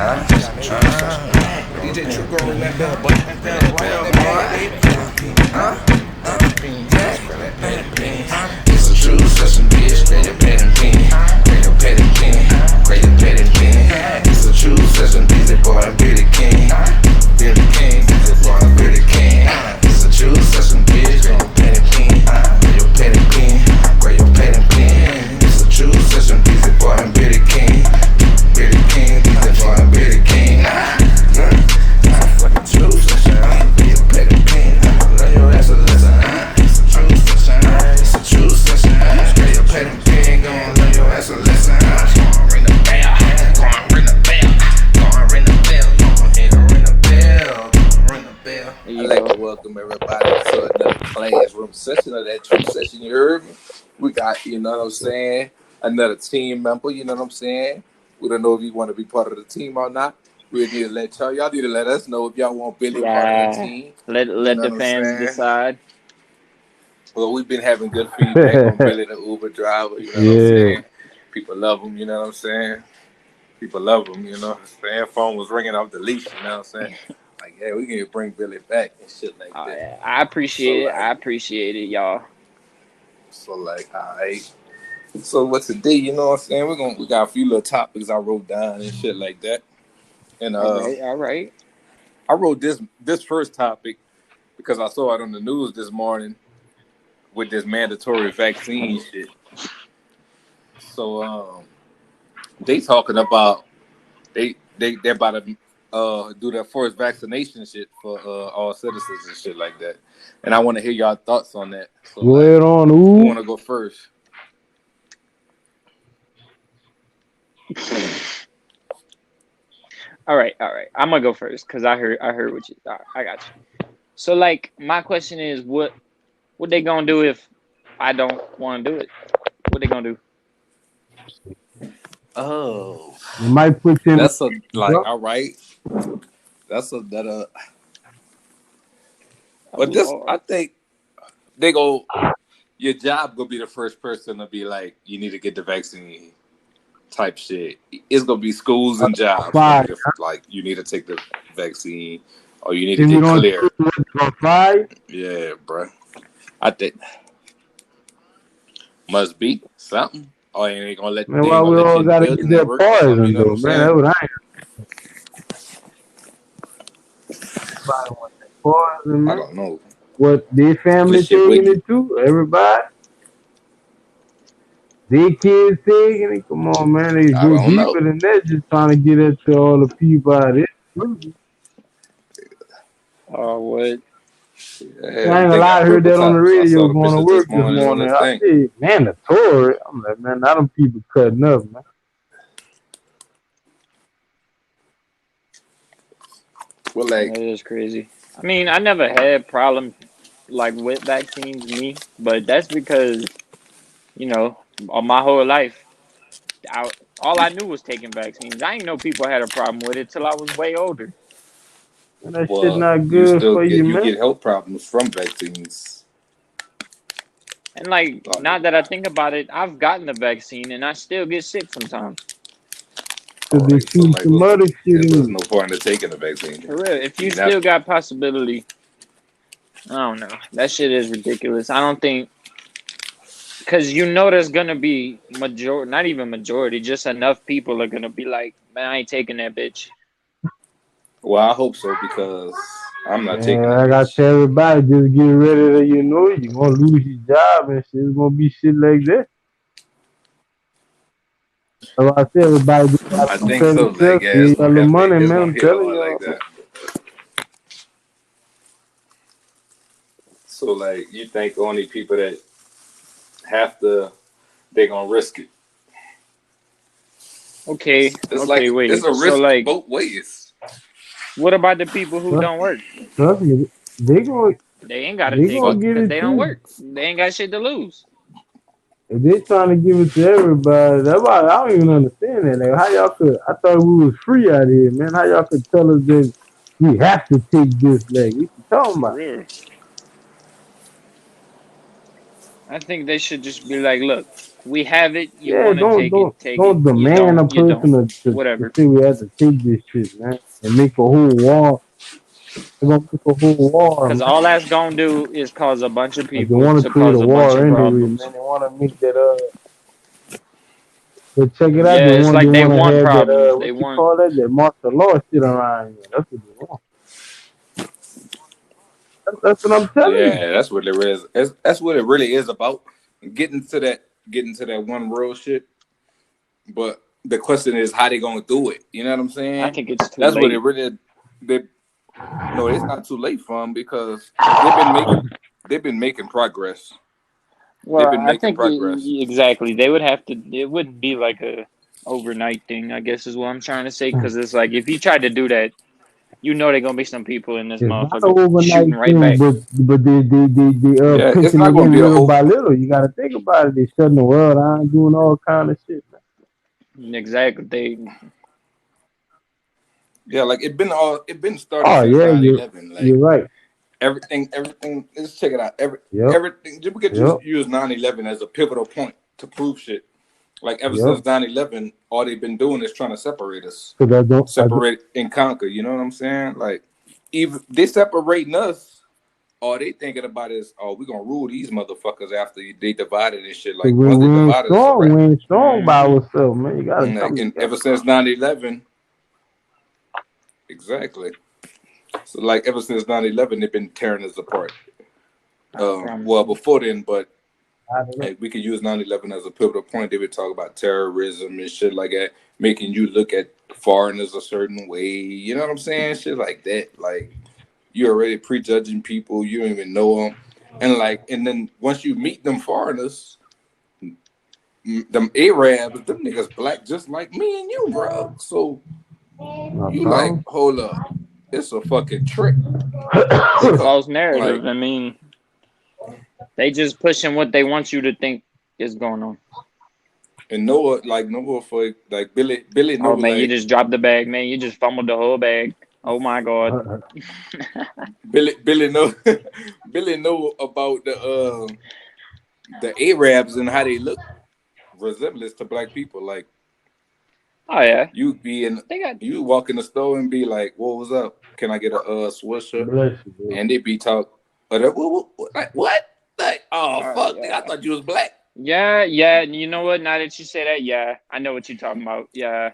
DJ True gon' ring that bell, boy. That bell, it's a true session, bitch. Grab your pet and pen. Grab your pet and pen. Grab your pet and pen. It's a true session, busy boy. I'm Billy King. Billy King, busy boy. I'm Billy King. It's a true session, bitch. Grab your pet and pen. Grab your pet and pen. Grab your pet and pen. It's a true session, busy boy. I'm Billy King. Billy King, busy boy. I'm Billy King. Fucking true session. Grab your pet and pen. Learn your ass a lesson. It's a true session. It's a true session. Grab your pet and pen. Gonna learn your ass a lesson. Gonna ring the bell. Gonna ring the bell. Gonna ring the bell. Gonna ring the bell. Ring the bell. I'd like to welcome everybody to another classroom session of that true session. You heard me? We got, you know what I'm saying, another team member, you know what I'm saying? We don't know if you want to be part of the team or not. We need to let y'all need to let us know if y'all want Billy part of the team. Let the fans decide. Well, we've been having good feedback on Billy the Uber driver, you know what I'm saying? People love him, you know what I'm saying? People love him, you know. The phone was ringing off the leash, you know what I'm saying? Like, yeah, we can bring Billy back and shit like that. Yeah. I appreciate it. I appreciate it, y'all. So like, all right. So what today, you know what I'm saying? We got a few little topics I wrote down and shit like that. And all right. I wrote this first topic because I saw it on the news this morning with this mandatory vaccine shit. So they talking about they're about to do their first vaccination shit for all citizens and shit like that. And I want to hear y'all thoughts on that. So, go ahead on, who want to go first? All right. I'm gonna go first because I heard what you thought. I got you. So like, my question is, what they gonna do if I don't want to do it? What they gonna do? Oh, you might put in. That's all right. But this, I think they go. Your job gonna be the first person to be like, you need to get the vaccine. Type shit. It's gonna be schools and jobs. Like you need to take the vaccine, or you need to get clear. Yeah, bro. I think must be something. Or you ain't gonna let. Man, why we all gotta get that poison though, man? That's what I am. Poison, man. I don't know. What their family taking it too? Everybody. Their kids taking it. Come on, man. They go deeper than that. Just trying to get it to all the people out there. Oh, what? I ain't gonna lie, I heard that on the radio going to work this morning. I said, mandatory. I'm like, man, now them people cutting up, man. Well, like, that is crazy. I mean, I never had problems like with vaccines, but that's because, you know, all my whole life, all I knew was taking vaccines. I didn't know people had a problem with it till I was way older. And that shit not good for you, man. You get health problems from vaccines. And like, now that I think about it, I've gotten the vaccine and I still get sick sometimes. There's no point in taking the vaccine. For real, if you still got possibility, I don't know. That shit is ridiculous. I don't think, because you know there's gonna be not even majority, just enough people are gonna be like, man, I ain't taking that bitch. Well, I hope so, because I'm not taking it. I got to tell everybody, just get ready to, you know, you're going to lose your job and shit. It's going to be shit like that. So I tell everybody, I think so. Like, yeah, it's the money, man. I'm telling you. Like that. So, like, you think only people that have to, they're going to risk it? Okay. Wait. It's a risk both ways. What about the people who don't work? They ain't got to take it because they don't work. They ain't got shit to lose. If they trying to give it to everybody, that's why I don't even understand that. Like, how y'all could? I thought we was free out here, man. How y'all could tell us that we have to take this? Like, what you talking about? I think they should just be like, look, we have it. You Yeah, want to take it, take it. don't You demand don't, a you person don't. to Whatever. say we have to take this shit, man, and make a whole war. They're gonna make a whole war, Because man. all that's gonna do is cause a bunch of Like they people want to to create cause a a bunch war of anyway, problems. man. They want to make that but check it out. Yeah, it's They like they want to want have that problems. They what you want. call that? That martial law shit around here. That's what they want. That's what I'm telling you. Yeah, that's what it is. That's what it really is about. Getting to that one world shit. But the question is how they gonna do it. You know what I'm I saying? think it's too That's what it late. really. They no, it's not too late for them because they've been making progress. They've Well, been I making think progress. exactly. They would have to. It wouldn't be like a overnight thing. I guess is what I'm trying to say. Because it's like if you tried to do that, you know they're gonna be some people in this It's not an motherfucker shooting overnight right thing, back. but they Yeah, it's pushing not it gonna in be a little over. by little. You got to think about it. They shutting the world down, doing all kind of shit. Exactly. They. Yeah, like it been started Oh since yeah, 9/11. you're Like right. everything. Let's check it out. Yep, Everything. We could yep, use 9/11 as a pivotal point to prove shit. Like ever yep. since 9/11, all they've been doing is trying to separate us, Cause I don't separate and conquer. You know what I'm saying? Like even they separating us, all they thinking about is, oh, we gonna rule these motherfuckers after they divided and shit. cause Like once they divided us, a wrap. we ain't strong by Hmm. ourselves, man. You gotta And, like, come and together. ever since 9/11, exactly. So like ever since 9/11, they've been tearing us apart. I promise Well, you. before then, but I don't know. like we could use 9/11 as a pivotal point. They would talk about terrorism and shit like that, making you look at foreigners a certain way. You know what I'm saying? Shit like that. Like you're already prejudging people. You don't even know them, and then once you meet them foreigners, them Arabs, them niggas black just like me and you, bro. So No you like, problem. hold up, it's a fucking trick It's a because false like narrative. I mean, they just pushing what they want you to think is going on. and Noah for like Billy Oh Noah man, you like just dropped the bag, man. You just fumbled the whole bag. Oh my god. Billy know Billy know about the Arabs and how they look resemblance to black people. Like Oh yeah. you be in They got. you walk in the store and be like, "What was up? Can I get a swisher?" Bless you, bro. And they be talk, like what? Like oh fuck, nigga, I Yeah. thought you was black. Yeah, yeah. You know what? Now that you say that, yeah, I know what you're talking about. Yeah,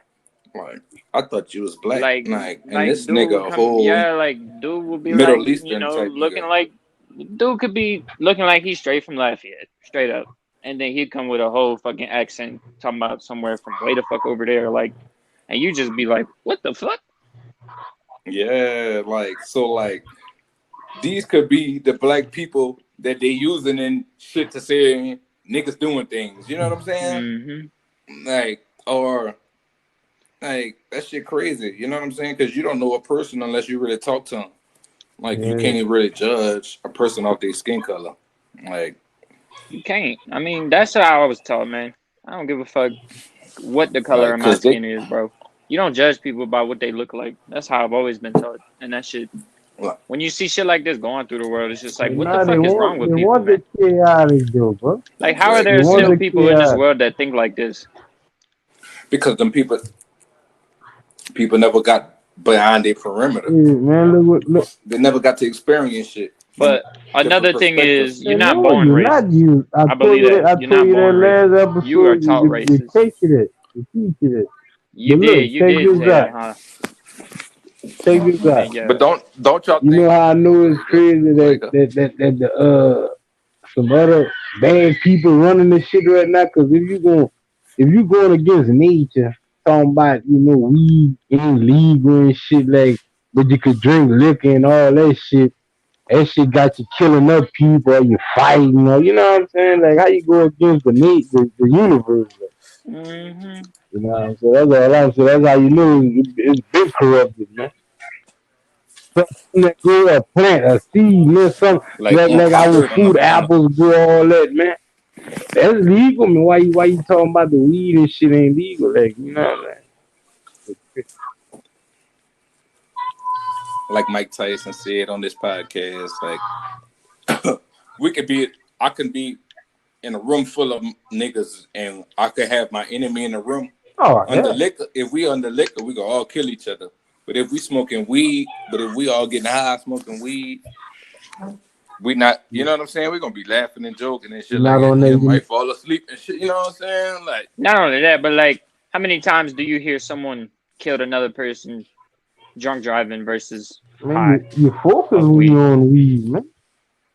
Like I thought you was black. like, Like and like this dude nigga would a come. whole Yeah, like dude would be like, Middle Eastern type looking nigga. like, dude could be looking like he's straight from Lafayette, straight up, and then he'd come with a whole fucking accent, talking about somewhere from way the fuck over there, like, and you just be like, what the fuck? Yeah, like so like these could be the black people that they using in shit to say niggas doing things. You know what I'm saying? Mm-hmm. Like, or like that shit crazy. You know what I'm saying? Because you don't know a person unless you really talk to them. Like, you Yeah. can't even really judge a person off their skin color. Like, You can't. I mean, that's how I was taught, man. I don't give a fuck what the color of my cause they skin is, bro. You don't judge people by what they look like. That's how I've always been taught. And that shit, like, when you see shit like this going through the world, it's just like, But what the now fuck is wrong with they people, want the man? chaotic though, bro. Like, how are They there exactly. want still the people in this chaotic. world that think like this? Because them people never got behind their perimeter. Hey, man, look. They never got to experience shit from But different another thing is, perspectives. you're Man, not no, born you're not racist. you. I believe that. I You're told not you that born racist. last You are episode. taught They racist. teach you that. They teach you that. You But did. look, You check did this say out. that, huh? Check this out. Man, yeah. But don't y'all You know think? how I know it's crazy Go ahead, go. that the some other bad people running this shit right now. Cause if you going against nature, talking about weed ain't legal and shit like, but you could drink liquor and all that shit. That shit got you killing up people, or you fighting, or you know what I'm saying? Like how you go against the universe. Like, Mm-hmm. you know what I'm saying? That's all I'm saying. That's how you know it's been corrupted, man. Something that grow a plant, a seed, man, some Like on like our on food, apples grow all that, man. That's legal, man. Why you talking about the weed and shit ain't legal? Like, you know what I'm saying? like Mike Tyson said on this podcast, like we could be, I can be in a room full of niggas, and I could have my enemy in the room Oh, under yeah. liquor. If we under liquor, we gonna all kill each other. But if we smoking weed, if we all getting high smoking weed, we not. You know what I'm saying? We gonna be laughing and joking and shit. Not Like on you that. might fall asleep and shit. You know what I'm saying? Like Not only that, but like, how many times do you hear someone killed another person drunk driving versus high? Man, you focus Of when weed. you on weed, man.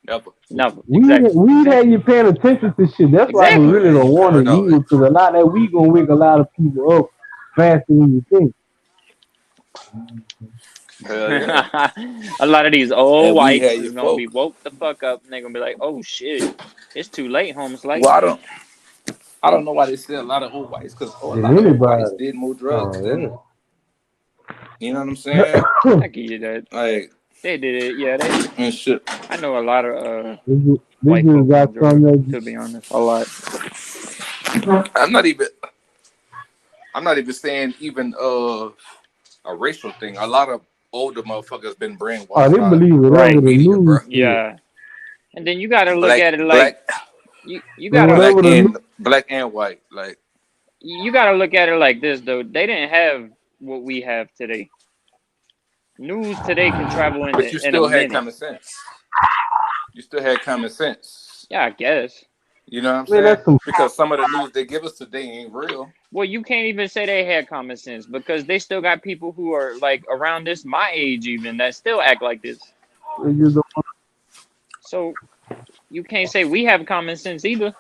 never. Never. Weed, Exactly. weed had you paying attention to shit. That's why we Exactly. really don't want Heard to all use it, because a lot of that weed gonna wake a lot of people up faster than you think. Hell yeah. A lot of these old And we whites had is your gonna be folks. woke the fuck up, and they're gonna be like, "Oh shit, it's too late, Holmes." Like, Well, I don't know why they say a lot of old whites, because a If lot of old whites anybody. did more drugs Oh, than, you know what I'm saying? I give you that. Like They did it. Yeah, they. and shit. I know a lot of They white just folks got on drugs. some To be honest, a lot. I'm not even saying even a racial thing. A lot of older motherfuckers been brainwashed. Oh, they by believe whatever Right. the media, news bro. says. Yeah, and then you gotta look Black, at it like you gotta Whatever black and white. Like you gotta look at it like this though. They didn't have what we have today. News today can travel but you in a still had minute. common sense. You still had common sense. Yeah, I guess. You know what I'm Man, saying? that's some Because some of the news they give us today ain't real. Well, you can't even say they had common sense because they still got people who are like around this my age even that still act like this. they just don't- So you can't say we have common sense either.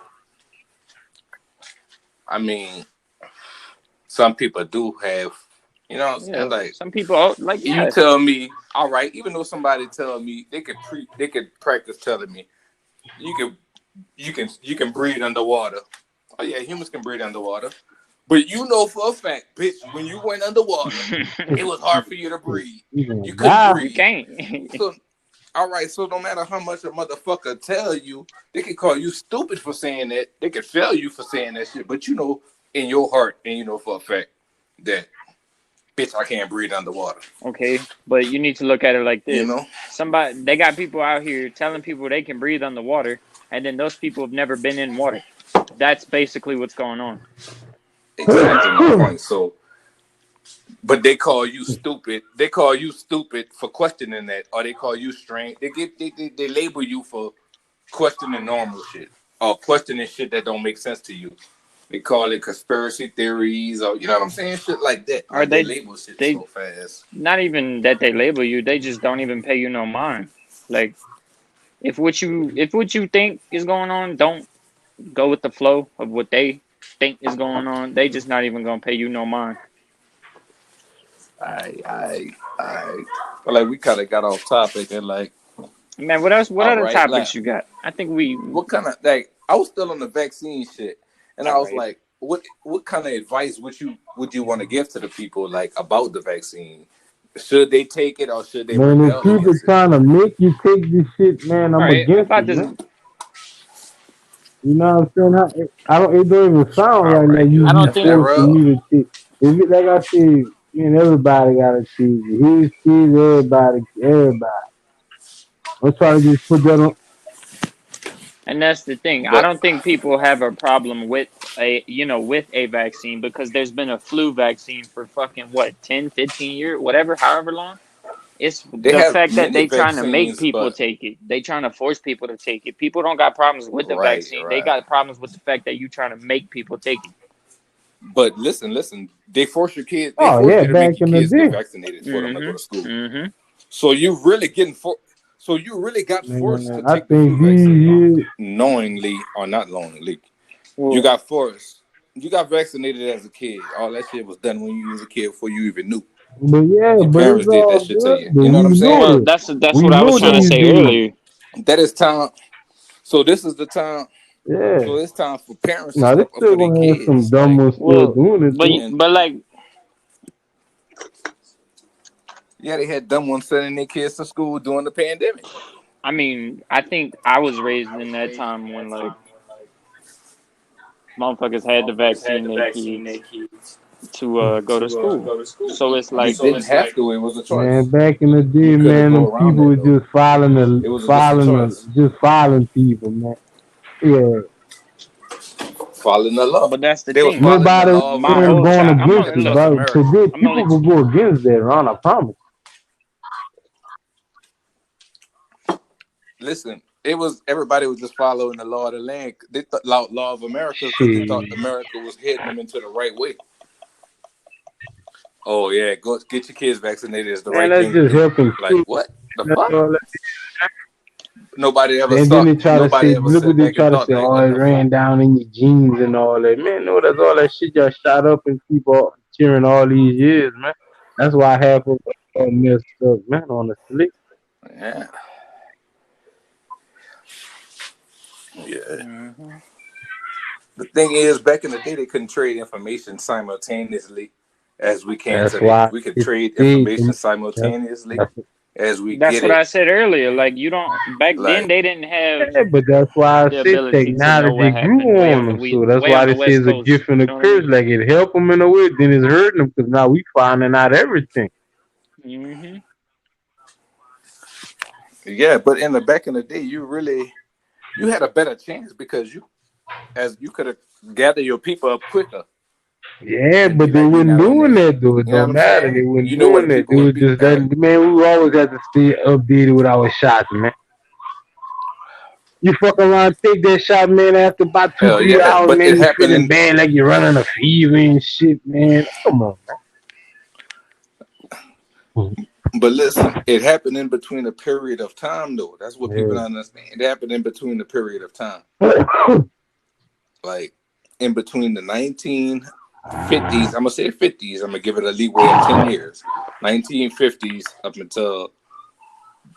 I mean, some people do have. You know what I'm saying? Yeah, Like some people are like you yeah. tell me, all right. Even though somebody tell me they could practice telling me you can breathe underwater. Oh yeah, humans can breathe underwater. But you know for a fact, bitch, when you went underwater, it was hard for you to breathe. You couldn't die. You breathe. can't. So, all right, so no matter how much a motherfucker tell you, they can call you stupid for saying that. They can fail you for saying that shit. But you know in your heart, and you know for a fact that, bitch, I can't breathe underwater. Okay, but you need to look at it like this. You know? They got people out here telling people they can breathe underwater, and then those people have never been in water. That's basically what's going on. Exactly my point. So, but they call you stupid. They call you stupid for questioning that, or they call you strange. They label you for questioning normal shit or questioning shit that don't make sense to you. They call it conspiracy theories, or you know what I'm saying, shit like that. Or They label shit they- so fast. Not even that they label you; they just don't even pay you no mind. Like, if what you think is going on, don't go with the flow of what they think is going on. They just not even gonna pay you no mind. I like we kind of got off topic and like Man, what else? What All other right, topics like- you got? I think we. what kind of like I was still on the vaccine shit, and I was Alright. like, what kind of advice would you want to give to the people like about the vaccine? Should they take it or should they Man, if rebel people against it? trying to make you take this shit, man, I'm Alright, against about it, this. man. You know what I'm saying? It don't even sound right Alright, now. You I don't think- forcing me to take. If it, like I said, everybody gotta choose it. His kids, everybody. I'm trying to just put that on. And that's the thing. I But- don't think people have a problem with a vaccine because there's been a flu vaccine for fucking 10, 15 years, whatever, however long. It's They the have fact that many they trying to make vaccines, people but- take it. They trying to force people to take it. People don't got problems with the Right, vaccine. They right. got problems with the fact that you trying to make people take it. But listen, they force your kids. They Oh, force yeah, you to back make your in the kids day. get vaccinated for them to go to school. Mm-hmm. So you really getting So you really got forced to Man, I take the think flu these vaccine, years, knowingly or not knowingly. Well, You got forced. You got vaccinated as a kid. All that shit was done when you was a kid before you even knew. but yeah, Your but parents it's did all that shit to good. you. But You know what I'm we saying? know well, it. that's We what I was know trying to these say days. earlier. That is time. So this is the time. Yeah. So it's time for parents to Now, they step up still for their gonna have some kids. dumb Like, ones still Well, doing it. too. But like, yeah, they had dumb ones sending their kids to school during the pandemic. I mean, I think I was raised in that time when like motherfuckers had the vaccine their kids to go to school. So it's like you didn't have to. It was a choice. Man, back in the day, You couldn't man, go them around people that, were just It was a different choice. just filing people, man. Yeah. following the law. But that's the They was thing. following the Nobody law of My wasn't whole America. going child. I'm against gonna it, look. Across bro. America. Today, I'm gonna people let could go against that, Ron. I promise. Listen, everybody was just following the law of the land. They thought law of America because they thought Shit. America was heading them into the right way. Oh yeah, go get your kids vaccinated is the Man, right that's thing to just do. helping Like kids. what the That's fuck? all that- Nobody ever And then thought. they try to say, Nobody ever look what sat they back and try to thought say, like, oh, what it the fuck? ran down in your genes and all that. Man, no, that's all that shit y'all shot up and keep all cheering all these years, man. That's why half of us all messed up, man, honestly. Yeah, yeah. Mm-hmm. The thing is, back in the day, they couldn't trade information simultaneously as we can That's today. why We could it's trade big. information That's, simultaneously that's, as we That's get what I it. said earlier. Like you don't. Back then, Like, they didn't have yeah, but that's why I the said ability to know technology what grew happened on them. So that's way why on the they say West it's a Coast. gift and You a know what I curse. mean? Like it helped them in a way, then it's hurting them because now we finding out everything. Mm-hmm. yeah, but back in the day, you had a better chance because you could have gathered your people up quicker Yeah, and be but they like, we wasn't not on doing that that shit. though. It You know what don't I'm matter. They saying? wasn't You know where the doing that. They people would was be just at. letting man, we always have to stay updated with our shots, man. You fuck around, take that shot, man, after about two, Hell 3 yeah, hours, but man, it you happened feeling in bad like you're running a fever and shit, man. Come on, man. But listen, it happened in between a period of time, though. That's what people Yeah. don't understand. It happened in between the period of time, like in between the 1950s. I'm gonna say 50s. I'm gonna give it a leeway of 10 years. 1950s up until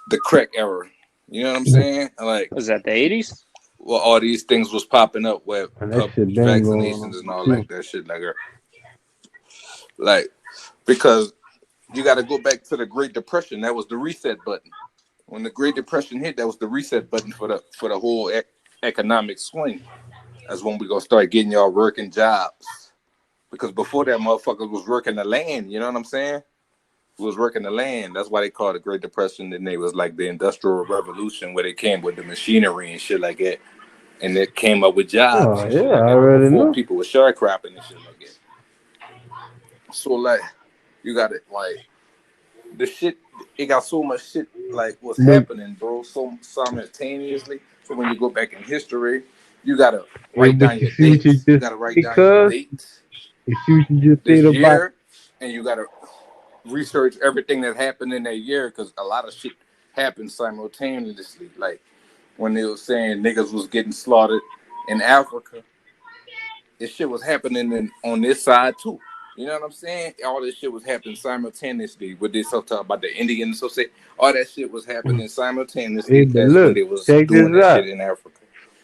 the crack era. You know what I'm saying? Like, Was that the 80s? well, all these things was popping up where And that shit been going vaccinations on and all too. like that shit, like because you got to go back to the Great Depression. That was the reset button. When the Great Depression hit, that was the reset button for the whole economic swing. That's when we gonna start getting y'all working jobs. Because before that, motherfuckers was working the land. You know what I'm saying? Was working the land. That's why they called it the Great Depression. Then they was like the Industrial Revolution, where they came with the machinery and shit like that, and it came up with jobs Oh and yeah, shit I like that. But already before, know. people were sharecropping and shit like that. So like, you got it like the shit. It got so much shit like what's Look, happening, bro, so simultaneously. So when you go back in history, you gotta yeah, write but down you your see what you dates. You just gotta write down your because dates you see what you just this said about year, and you gotta research everything that happened in that year because a lot of shit happened simultaneously. Like when they were saying niggas was getting slaughtered in Africa, this shit was happening on this side too. You know what I'm saying? All this shit was happening simultaneously with this talk about the Indians. So say all that shit was happening hey, simultaneously but as when look, they was check doing this that out. shit in Africa.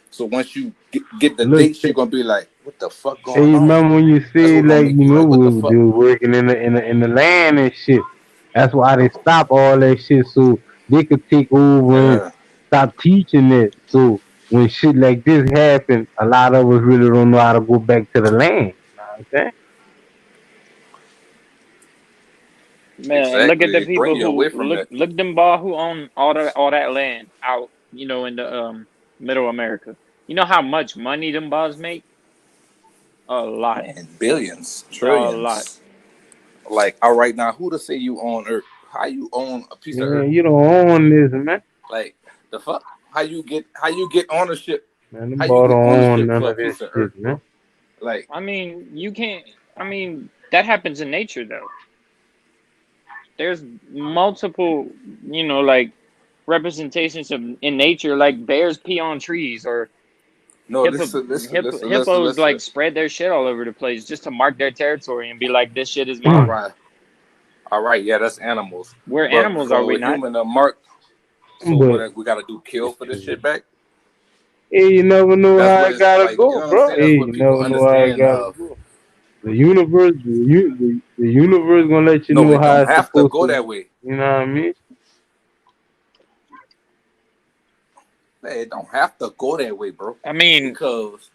So once you get the Look, dates, you're gonna be like, "What the fuck hey, going you on?" remember when you That's said what's gonna like make you like, "What the they fuck?" were working in the land and shit. That's why they stopped all that shit so they could take over and Yeah. stop teaching it. So when shit like this happen, a lot of us really don't know how to go back to the land. You know what I'm saying? Man, and look at Exactly. the They bring people you away who from that. look them ball who own all that land out, in the middle America. You know how much money them balls make? A lot. Man, billions, A lot. trillions. Like, all right, now who to say you own Earth? How you own a piece of Earth? Man, you don't own this, man. Like the fuck? How you get ownership? Man, them How you boy get don't own ownership none for a of this piece of shit, Earth, man. bro? Like, I mean, you can't that happens in nature though. There's multiple, like representations of in nature, like bears pee on trees or no, listen, listen, listen, listen, hippos like listen. spread their shit all over the place just to mark their territory and be like, this shit is All mine. right, all right, yeah, that's animals. We're But animals, are we for a not? human to mark, so But what we gotta do? Kill for this shit back? hey, you never know That's how what it it's gotta like. You go, know what I'm bro. saying? That's Hey, what you people never know how it understand gotta of. go. The universe, the universe gonna let you No, know it how don't it's have to supposed go to that be. way. You know what I mean? Man, it don't have to go that way, bro. I mean, Because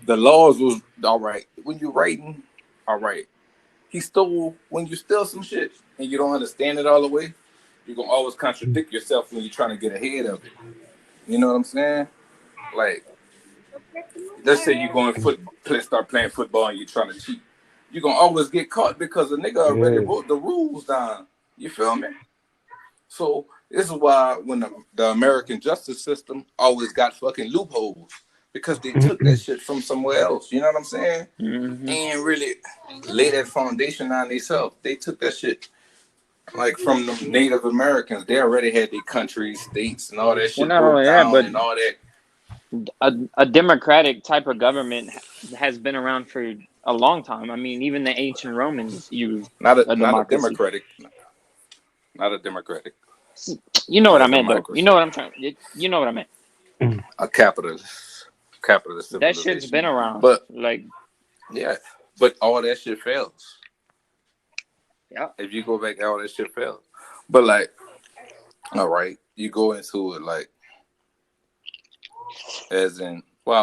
the laws was all right. When you're writing, all right. When you steal some shit and you don't understand it all the way, you're gonna always contradict yourself when you're trying to get ahead of it. You know what I'm saying? Like let's say you going start playing football and you're trying to cheat. You're gonna always get caught because the nigga already wrote the rules down. You feel me? So this is why when the American justice system always got fucking loopholes because they took that shit from somewhere else. You know what I'm saying? Mm-hmm. And really lay that foundation on themselves. They took that shit like from the Native Americans. They already had their countries, states, and all that shit not broke only that, down but and all that. a democratic type of government has been around for a long time. I mean, even the ancient Romans used Not a democracy. democratic. Not a democratic. You know what I meant, though. democracy. You know what I'm trying. You know what I meant. A capitalist That shit's been around, but like, yeah, but all that shit fails. yeah. If you go back, all that shit fails. But like, all right, you go into it like, as in, we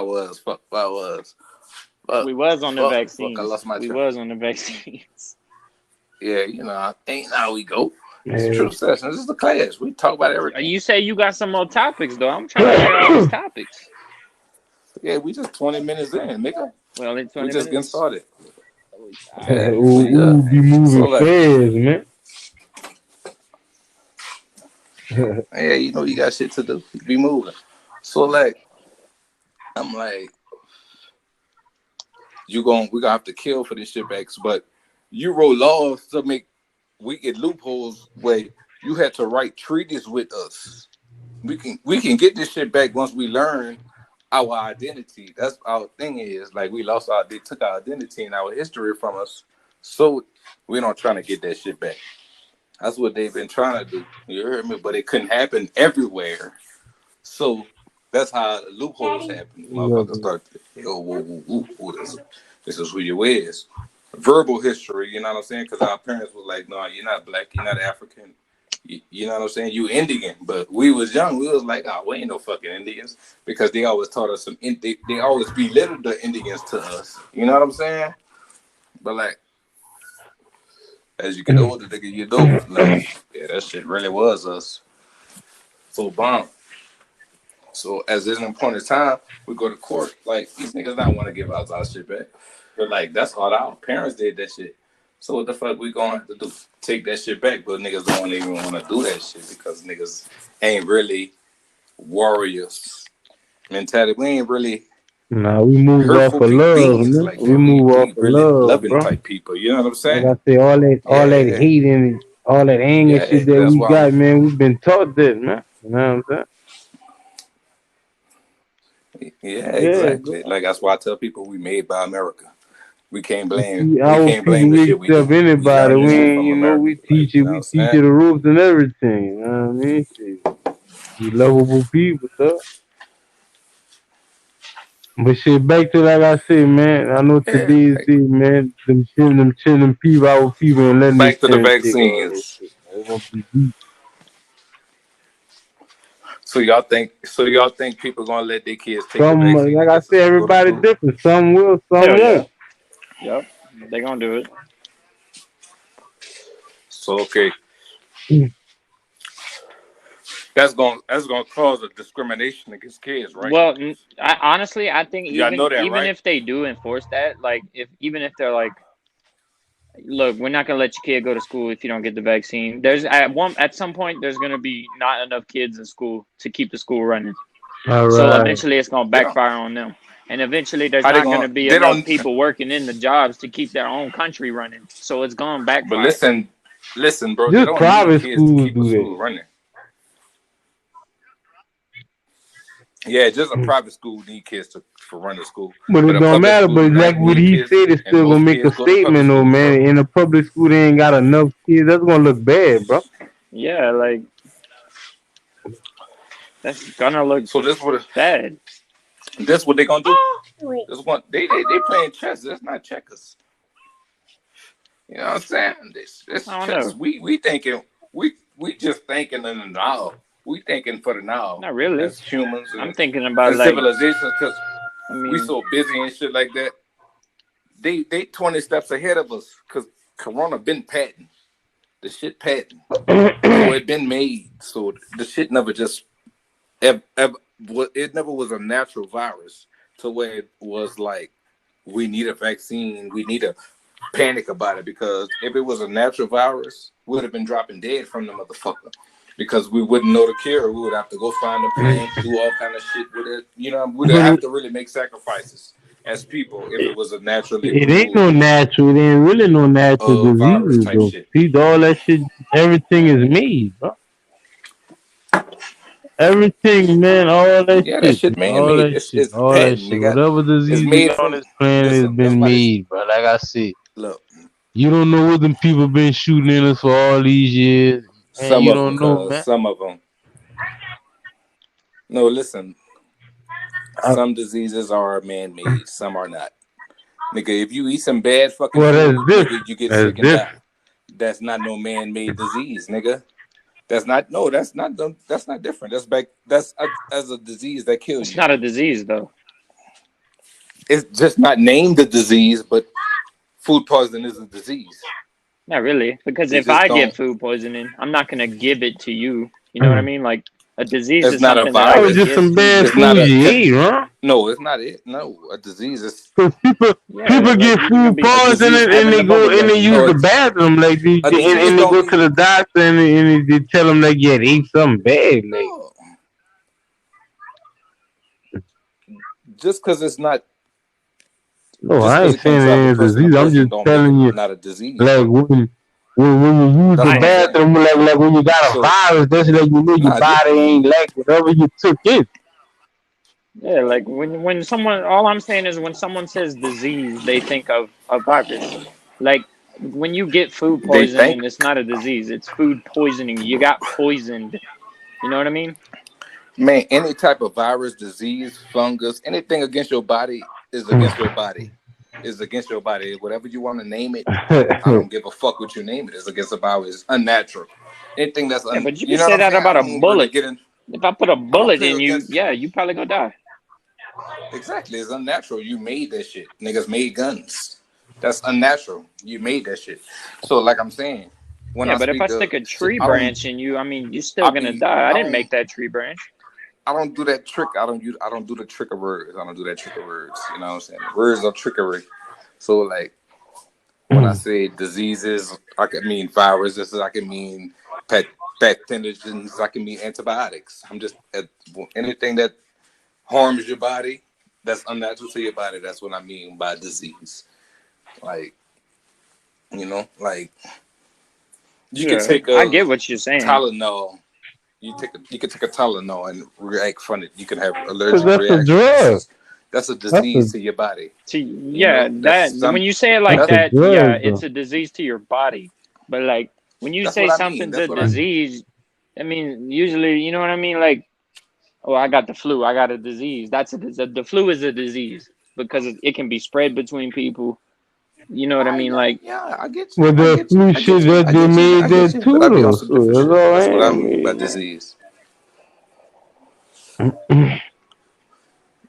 was on the vaccines. Fuck, I lost my we train. was on the vaccines. Yeah, you know, ain't how we go. It's true session. This is the class. We talk about everything. You say you got some more topics, though. I'm trying to hear all these topics. Yeah, we just 20 minutes in, nigga. Well, in 20 We just getting minutes. started. Ooh, be moving fast, man. Yeah, you know you got shit to do. Be moving. So like, I'm like, we gonna have to kill for this shit back. But you wrote laws to make we get loopholes where you had to write treaties with us. We can get this shit back once we learn our identity. That's our thing is like they took our identity and our history from us. So we're not trying to get that shit back. That's what they've been trying to do. You heard me? But it couldn't happen everywhere. So that's how the loopholes happen. Motherfuckers start this is who you is. Verbal history, you know what I'm saying? Because our parents were like, no, you're not black, you're not African. You know what I'm saying? You Indian. But we was young. We was like, oh, we ain't no fucking Indians. Because they always taught us they always belittled the Indians to us. You know what I'm saying? But like, as you get older, nigga, you know, like, yeah, that shit really was us. So bomb. So as there's an important time, we go to court. Like these niggas not want to give us our shit back. But like that's all our parents did that shit. So what the fuck we gonna have to do? Take that shit back, but niggas don't even want to do that shit because niggas ain't really warriors mentality. We ain't really. Nah, we move off of love, man. Like we move off of really love, loving bro. type people. You know what I'm saying? Like I say, all that hate and all that anger shit that we got, man. We've been taught that, man. You know what I'm saying? Yeah, exactly. Like that's why I tell people we made by America. We can't blame. We can't blame the shit we do. Anybody. We ain't, you know, we teach it. We teach you the rules and everything. You know what I mean? Shit. We lovable people, though. But shit, back to like I said, man. I know today's day, man. Them chilling people, our people, and letting back to the vaccines. So y'all think people gonna let their kids take the vaccine? Like I said, everybody different. Some will, some won't. Yep, they gonna do it. So okay, that's gonna cause a discrimination against kids, right? Well, honestly, I think even right? if they do enforce that, like even if they're like, look, we're not gonna let your kid go to school if you don't get the vaccine. There's at some point there's gonna be not enough kids in school to keep the school running. All so right. eventually it's gonna backfire on them. And eventually, there's not going to be enough people working in the jobs to keep their own country running. So it's going backfire. But listen, bro. Just private schools do that. Running. Yeah, just a private school need kids to run the school. But it don't matter. But like what he said, it's still gonna make a statement, though, man. In a public school, they ain't got enough kids. That's gonna look bad, bro. Yeah, like that's gonna look bad. That's what they gonna do. This one, they playing chess. That's not checkers. You know what I'm saying? This chess. We thinking we just thinking in the now. We thinking for the now. Not really. As humans. I'm thinking about like civilizations because we so busy and shit like that. They 20 steps ahead of us because Corona been patent. The shit patent. So it been made. So the shit never just it never was a natural virus. to where it was like we need a vaccine, we need to panic about it, because if it was a natural virus, we would have been dropping dead from the motherfucker. Because we wouldn't know the cure. We would have to go find a plant, do all kind of shit with it. You know, we'd have to really make sacrifices as people if it was a naturally It ain't brewed no natural. It ain't really no natural virus diseases type though. shit. See, all that shit, everything is made, bro. Everything, man, all that Yeah, that shit, shit man all made. that shit, It's all that patent. They shit. got Whatever it's disease made is on from. this planet has Listen, that's been why this made, bro. Like I said, look. you don't know what them people been shooting in us for all these years, man. Some You of them, don't know, cause man. some of them. No, listen. Some diseases are man-made. Some are not. Nigga, if you eat some bad fucking Well, that's food, nigga, different. you get That's sick and die. different. That's not no man-made disease, nigga. That's not that's not different. That's as a disease that kills It's you. not a disease though. It's just not named a disease, but food poisoning is a disease. Not really, because They if just I get don't. food poisoning, I'm not gonna give it to you. You know what I mean? Like a disease It's is not a something that I That was could just virus. give some to bad you. It's not food a you ate, huh? no. It's not it. No, a disease is Cause Yeah, people like get you're gonna food be a disease. poisoning and having the they go bubble and they guts. use No, the bathroom like a disease and they don't go to mean the doctor and they tell them like yeah they ate something bad like no. Just because it's not, no just I because ain't it can saying it travel ain't a person to disease I'm person, just don't make it telling you not a disease, like bro. when you use That's the what I I'm saying. bathroom like when you got a So, virus that's like you know your nah, body ain't like whatever you took in. Yeah, like when someone, all I'm saying is when someone says disease, they think of a virus. Like when you get food they think, poisoning, it's not a disease; it's food poisoning. You got poisoned. You know what I mean? man, any type of virus, disease, fungus, anything against your body is against your body. Is against your body. Whatever you want to name it, I don't give a fuck what you name it. It's against the body. It's unnatural. Anything that's Yeah, but you you can know what say I'm that saying? I about a don't really bullet. get in. If I put a I don't bullet play in you, against. yeah, you probably gonna die. Exactly, it's unnatural. You made that shit. Niggas made guns. That's unnatural. You made that shit. So, like I'm saying, when Yeah, I but if I speak of stick a shit, tree branch in you, I mean, you're still I gonna be, die. I I didn't don't, make that tree branch. I don't do that trick. I don't do the trick of words. I don't do that trick of words. You know what I'm saying? Words are trickery. So, like when I say diseases, I can mean viruses. I can mean pathogens. I can mean antibiotics. I'm just anything that harms your body, that's unnatural to your body. That's what I mean by disease. Like, like you could Yeah, take I a get what you're saying. Tylenol. You could take a Tylenol and react from it. You can have Cause allergic that's a drug. reactions. That's a That's a disease to your body. Yeah, That's that when you say it like that's that's a that, yeah, drug it's though. a disease to your body. But like when you that's say what I mean. something's a That's what I disease, I mean usually, you know what I mean? Like, oh, I got the flu. I got a disease. The flu is a disease because it can be spread between people. You know what I mean? Like, yeah, I get you. With I the get you. flu I get shit you. that I they get you. made I get that you. But too I be on though. some So different that's shit. all I That's what I mean by mean. disease.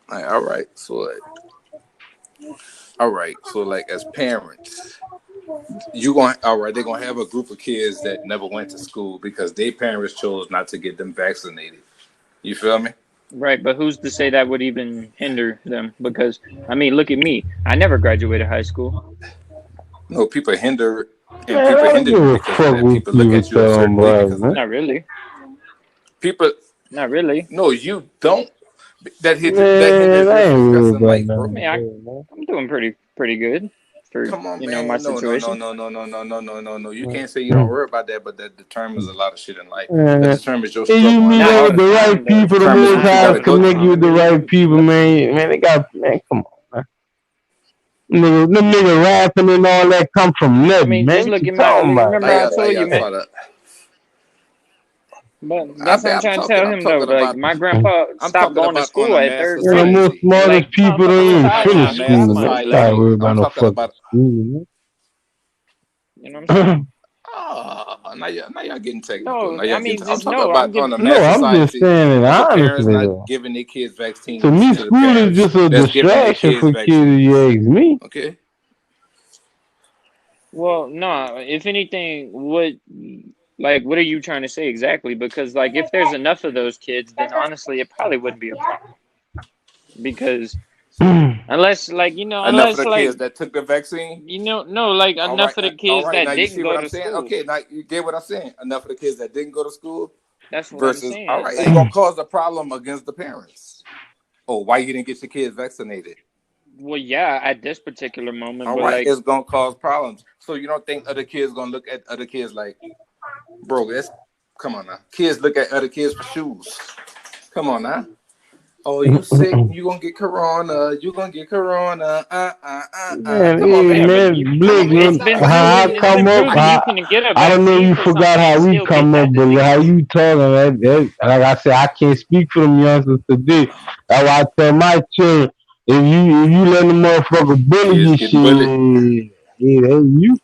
Like, all right. So like as parents, you going all right, they're gonna have a group of kids that never went to school because their parents chose not to get them vaccinated. You feel me? right, but who's to say that would even hinder them? Because I mean, look at me. I never graduated high school. No, people hinder and Man, people I don't hinder give you a because of fuck that. what People look people at you a talking certain way about, because of man. that. Not really. People Not really. no, you don't that hinders Man, I your ain't success worried in about life, I bro. none mean, of that, man. I'm doing pretty good for Come on, my man. No, no, no, situation. no, no, no, no, no, no, no, no. You can't say you don't worry about that, but that determines a lot of shit in life. That Uh, determines your and you struggle in meet Not up all life. with the the time right though. people, the Determines most what you Not high got to all the go connect you through. with time. the right people, man, they got, man, come on, man. Them nigga rapping and all that come from I nothing, mean, just man. What look you at my. talking about, Remember, I Now told you, y'all man. try to. But that's what I'm trying to tell I'm him though. talking Like about. my grandpa I'm stopped talking going to about on school a at mass third man, the grade. most society. smartest Like people don't motherfucker even retired On a now. finish He mass got school, man. money. I Like ain't society. worried about I'm no talking fucking about. school, you know what I'm saying? man. Oh, now y'all getting technical. No, Now I y'all mean getting. I'm just talking no. I'm about on giving. a No, mass I'm just society saying it of the parents honestly not though. giving their kids To vaccines me, to the school is parents just a that's giving their distraction kids for kids, if you vaccines. ask me. Okay. Well, no. If anything, what are you trying to say exactly? Because like if there's enough of those kids, then honestly, it probably wouldn't be a problem. Because Unless, like, Enough of unless, the like, kids that took the vaccine. no, like, enough of the All kids right. that Now you didn't see go what I'm to saying? school. Okay, now you get what I'm saying. Enough of the kids that didn't go to school That's what I'm versus all saying. right. It's Like, gonna cause a problem against the parents. Oh, why you didn't get your kids vaccinated? well, yeah, at this particular moment, All but right, like, it's gonna cause problems. So you don't think other kids gonna look at other kids like, bro, that's come on now. Kids look at other kids for shoes. Come on now. Oh, you sick? You gonna get corona? You gonna get corona? Man, Come on, hey, yeah, man. but man, Come Blick, on, man. it's man, Stop been playing with how me, proven. I It's man. been come up, proven you can get a I don't know if vaccine you for forgot something and how we still get come up, that but disease. how you talking, like I said, I can't speak for them youngsters today. That's why I tell my children, if you let the motherfucker bully Kids you, getting bullied. shit, yeah, that's you.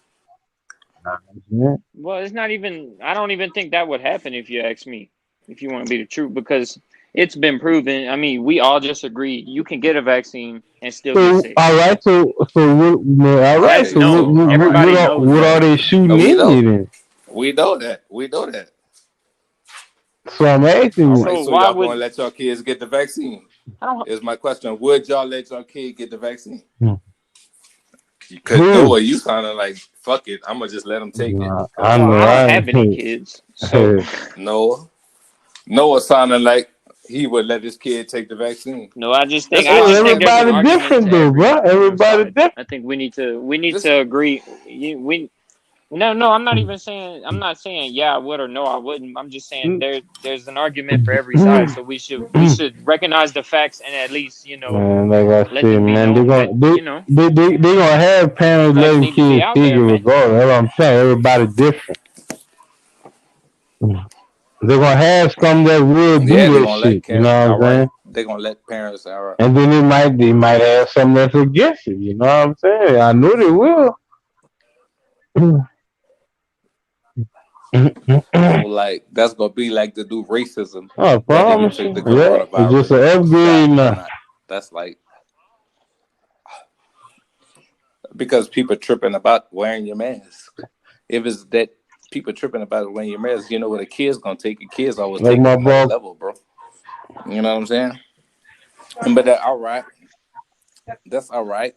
Man. Well, it's not even. I don't even think that would happen if you ask me. If you want to be the truth, because it's been proven. I mean, we all just agree you can get a vaccine and still get So sick. all right, so what? Man, all right, That's Okay, so what? known. so What, all what, right. Everybody what, are, knows what are that. they shooting We in know. you then? We know that. We know that. So I'm asking All you. right. So So why y'all gonna would let your kids get the vaccine? I don't? Is my question. Would y'all let your kid get the vaccine? Hmm. Because Who? Noah, you sounding like fuck it. I'm gonna just let them take it. Nah, Come I Well, on, know I man. don't I have any ain't. kids, so Noah. Noah sounding like he would let his kid take the vaccine. no. I just think That's I all Hey, just I'm think there's an everybody asking. argument different to though, bro. every Everybody side. different. I think we need Just to agree. We no. I'm not even saying. I'm not saying yeah I would or no I wouldn't. I'm just saying there's an argument for every side. So we should recognize the facts and at least Man, like I let said, them be man, they known. But gonna they gonna have the parents facts letting need to be kids out take it there, man. regardless. That's what I'm saying. Everybody different. They're gonna have some that will yeah, do they that gonna let shit. You Karen. know All what I'm right, saying? they gonna let parents. All right. And then they might have some that's against it. You know what I'm saying? I know they will. So like that's gonna be like the new racism, I that if you promise take you. the Yeah, it's just coronavirus an upgrade shot or now. not. That's like because people tripping about wearing your mask. If it's that people tripping about wearing your mask, you know what a kid's gonna take it. Kids always Like take it my another boss. level, bro. You know what I'm saying? But all right, that's all right.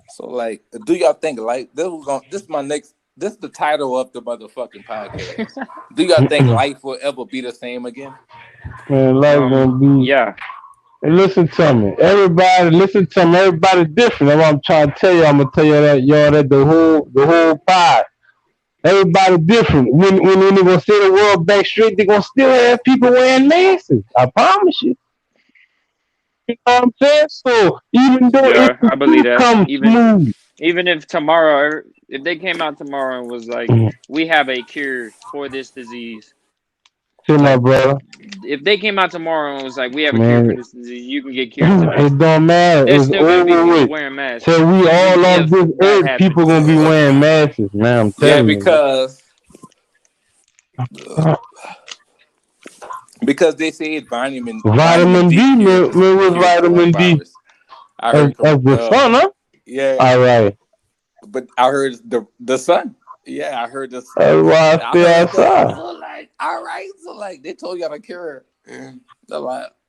So like, do y'all think like this is my next this is the title of the motherfucking podcast. Do y'all think life will ever be the same again? Man, life gonna be. Yeah. And listen to me. Everybody, listen to me. Everybody different. That's what I'm trying to tell you. I'm gonna tell you that y'all that the whole pie. Everybody different. When they gonna set the world back straight, they gonna still have people wearing masks. I promise you. You know what I'm saying? So even though it Yeah, I believe do that. come smooth, Even if tomorrow, if they came out tomorrow and was like, we have a cure for this disease, to my like brother, if they came out tomorrow and was like, we have a cure for man, this disease, you can get cured tonight. it don't matter. There's It's still gonna be over people with. wearing masks, Till we even all off if this that earth, people happens. gonna be wearing masks, man. I'm Yeah, telling you. because they say vitamin Vitamin D D, cures man, with cures vitamin D coronavirus. I of, heard of the sun, huh? yeah, All right. but I heard the sun. Yeah, I heard this. That's why I I stay heard that. outside. So like, all right. So like, they told y'all the cure.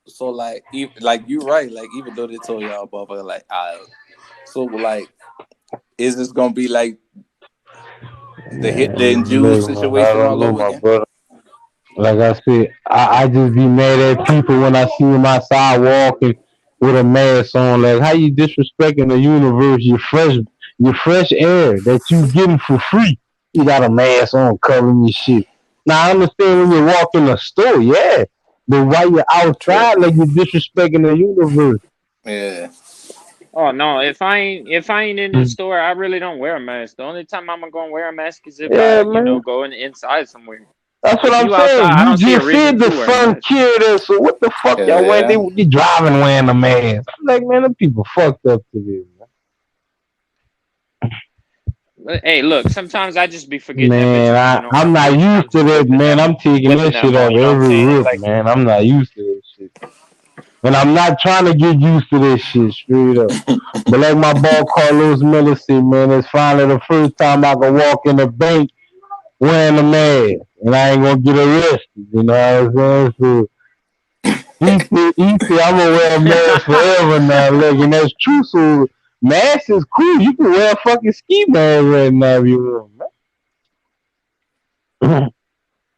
So like, even, like you right. Like even though they told y'all, but like, so like, is this gonna be like the Hitler and Man, Jews look, man, I situation don't all know, over my again? brother. Like I said, I just be mad at people when I see them outside walking with a mask on. Like, how you disrespecting the universe? Your fresh air that you getting for free. You got a mask on covering your shit. Now I understand when you walk in a store, yeah, but while you're True. outside, like you're disrespecting the universe. Yeah. Oh no, if I ain't in the store, I really don't wear a mask. The only time I'm gonna wear a mask is if I, Yeah, man. go inside somewhere. That's what If I'm you saying. outside, I You don't see a just reason said the to wear a sun mask. cured us. So what the fuck Hell y'all wearing? yeah. They driving wearing a mask. I'm like, man, them people fucked up today, Hey, look, sometimes I just be forgetting that man. bitches even on I'm my not face, and I'm used to just that, man. I'm taking whipping that shit them on. off You know what I'm every saying? rip, Like, man. I'm not used to that shit. And I'm not trying to get used to this shit straight up. But like my boy Carlos Miller said, man, it's finally the first time I can walk in the bank wearing a mask. And I ain't gonna get arrested. You know what I'm saying? So he said, I'm gonna wear a mask forever now. Look, and that's true. So mask is cool. You can wear a fucking ski mask right now if you want.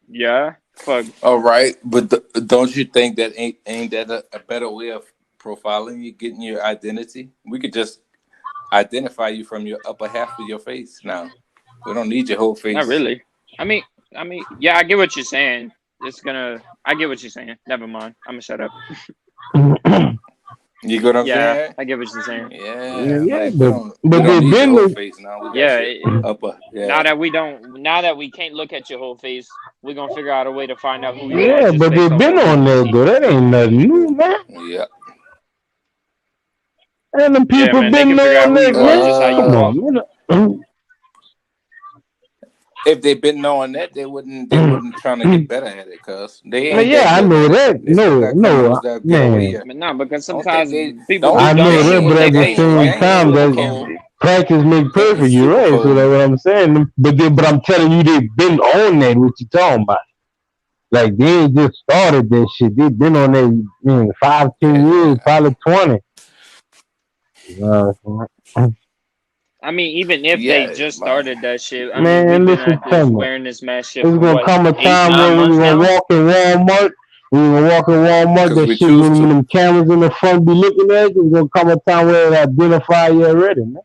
Yeah, fuck. All right, but don't you think that ain't that a better way of profiling you, getting your identity? We could just identify you from your upper half of your face now. We don't need your whole face. Not really. I mean, yeah, I get what you're saying. I get what you're saying. Never mind. I'm gonna shut up. You get what I'm saying? I get what you're saying. Yeah, but we they don't need been your whole face now. We got shit upper. Yeah. Now that we can't look at your whole face, we're gonna figure out a way to find out who you are. yeah, but they been on there though. That ain't nothing new, man. Yeah. And the people man, been on there, just how you man. walk. Come on. If they been knowing that, they wouldn't trying to get better at it, cuz they ain't. Yeah, I know that. No, man. No, because sometimes people. I know that, but at the same time, that practice make perfect. You're right. So that's what I'm saying. But I'm telling you, they've been on that. What you talking about? Like they ain't just started that shit. They've been on that 5, 10 years, probably 20. I mean, even if they just started that shit, I man, mean, listen, wearing this mask shit. There's gonna come a time when we're gonna walk in Walmart. That shit when them cameras in the front be looking at you. There's gonna come a time where they identify you already, man.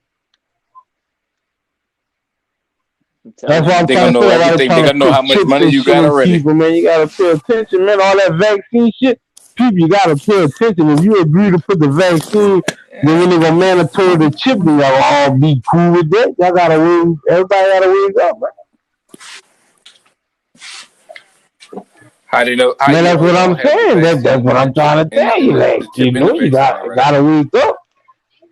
That's why I'm trying to say. Everything. They gotta know how much money you got already. People, man, you gotta pay attention, man. All that vaccine shit, people, you gotta pay attention. If you agree to put the vaccine, then when they go mandatory the chip, then y'all all be cool with that. Y'all gotta win. Everybody gotta wake up, man. How do you know? Man, that's what I'm saying. That's what I'm trying to tell you. Like, you know, you gotta wake up.